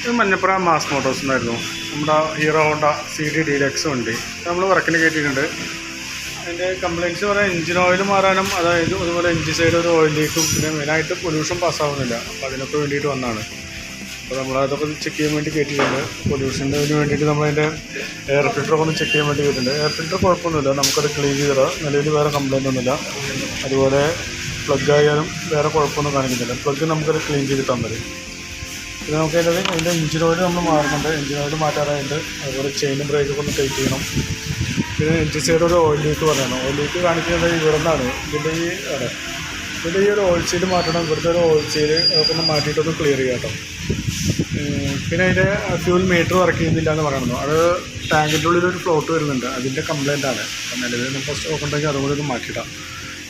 ഇത് Manjappura mass Motors എന്നായിരുന്നു. നമ്മുടെ ഹീറോ ഹോണ്ട CD ഡീലക്സ് വണ്ടി നമ്മൾ വർക്കിന് കയറ്റിയിട്ടുണ്ട്. അതിൻ്റെ കംപ്ലയിൻറ്റ്സ് പറയാൻ എഞ്ചിൻ ഓയിൽ മാറാനും, അതായത് അതുപോലെ എഞ്ചിൻ സൈഡ് ഒരു ഓയിൽ ലീക്കും, പിന്നെ മെയിനായിട്ട് പൊല്യൂഷൻ പാസ്സാവുന്നില്ല. അപ്പോൾ അതിനൊക്കെ വേണ്ടിയിട്ട് വന്നതാണ്. അപ്പോൾ നമ്മളതൊക്കെ ചെക്ക് ചെയ്യാൻ വേണ്ടി കയറ്റിയിട്ടുണ്ട്. പൊല്യൂഷൻ്റെ വേണ്ടിയിട്ട് നമ്മളതിൻ്റെ എയർ ഫിൽറ്ററൊക്കെ ഒന്ന് ചെക്ക് ചെയ്യാൻ വേണ്ടി കയറ്റിയിട്ടുണ്ട്. എയർ ഫിൽറ്റർ കുഴപ്പമൊന്നുമില്ല, നമുക്കത് ക്ലീൻ ചെയ്തത് നിലവിൽ വേറെ കംപ്ലയിൻ്റ് ഒന്നുമില്ല. അതുപോലെ പ്ലഗ് ആയാലും വേറെ കുഴപ്പമൊന്നും കാണിക്കുന്നില്ല. പ്ലഗ് നമുക്കത് ക്ലീൻ ചെയ്ത് തന്നത്. പിന്നെ നമുക്ക് അതിൻ്റെ എഞ്ചിൻ ഓയിൽ നമ്മൾ മാറുന്നുണ്ട്. എഞ്ചിൻ ഓയിൽ മാറ്റാറായിട്ട് അതുപോലെ ചെയിനും ബ്രേക്കൊക്കെ ഒന്ന് ടൈറ്റ് ചെയ്യണം. പിന്നെ എഞ്ചിൻ സൈഡ് ഒരു ഓയിൽ ലീക്ക് പറയണം. ഓയിൽ ലീക്ക് കാണിക്കുന്നത് ഇവിടെ നിന്നാണ്. ഇതിൻ്റെ ഈ ഒരു ഓയിൽ സീൽ മാറ്റണം. ഇവിടുത്തെ ഒരു ഓയിൽ സീൽ അതൊക്കെ ഒന്ന് മാറ്റിയിട്ടൊന്ന് ക്ലിയർ ചെയ്യാം കേട്ടോ. പിന്നെ അതിൻ്റെ ഫ്യൂൽ മീറ്റർ വർക്ക് ചെയ്യുന്നില്ല എന്ന് പറയണു. അത് ടാങ്കിൻ്റെ ഉള്ളിലൊരു ഫ്ലോട്ട് വരുന്നുണ്ട്, അതിൻ്റെ കംപ്ലയിൻ്റ് ആണ്. അപ്പം നിലവിൽ നമുക്ക് സ്റ്റോക്ക് ഉണ്ടെങ്കിൽ അതുകൂടി ഒന്ന് മാറ്റിയിടാം.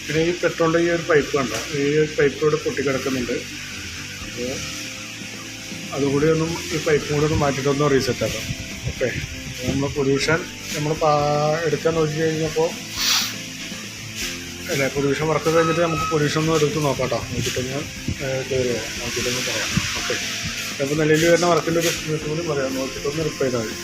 പിന്നെ ഈ പെട്രോളിൻ്റെ ഈ ഒരു പൈപ്പ് കണ്ടോ, ഈ പൈപ്പ് ഇവിടെ പൊട്ടിക്കിടക്കുന്നുണ്ട്. അപ്പോൾ അതുകൂടി ഒന്നും ഈ പൈപ്പും കൂടി ഒന്ന് മാറ്റിയിട്ടൊന്ന് റീസെറ്റ് ആക്കാം. ഓക്കെ, നമ്മൾ പൊല്യൂഷൻ നമ്മൾ എടുക്കാൻ നോക്കി കഴിഞ്ഞപ്പോൾ അല്ലേ, പൊല്യൂഷൻ വർക്ക് കഴിഞ്ഞിട്ട് നമുക്ക് പൊല്യൂഷൻ ഒന്ന് എടുത്ത് നോക്കാം കേട്ടോ. നോക്കിയിട്ടൊന്ന് നോക്കിയിട്ടൊന്ന് പറയാം. ഓക്കെ, അപ്പോൾ നിലയിൽ വരുന്ന വർക്കിൻ്റെ ഒരു എസ്റ്റിമേറ്റ് കൂടി പറയാം. നോക്കിയിട്ടൊന്ന് റിപ്ലൈ ചെയ്താൽ മതി.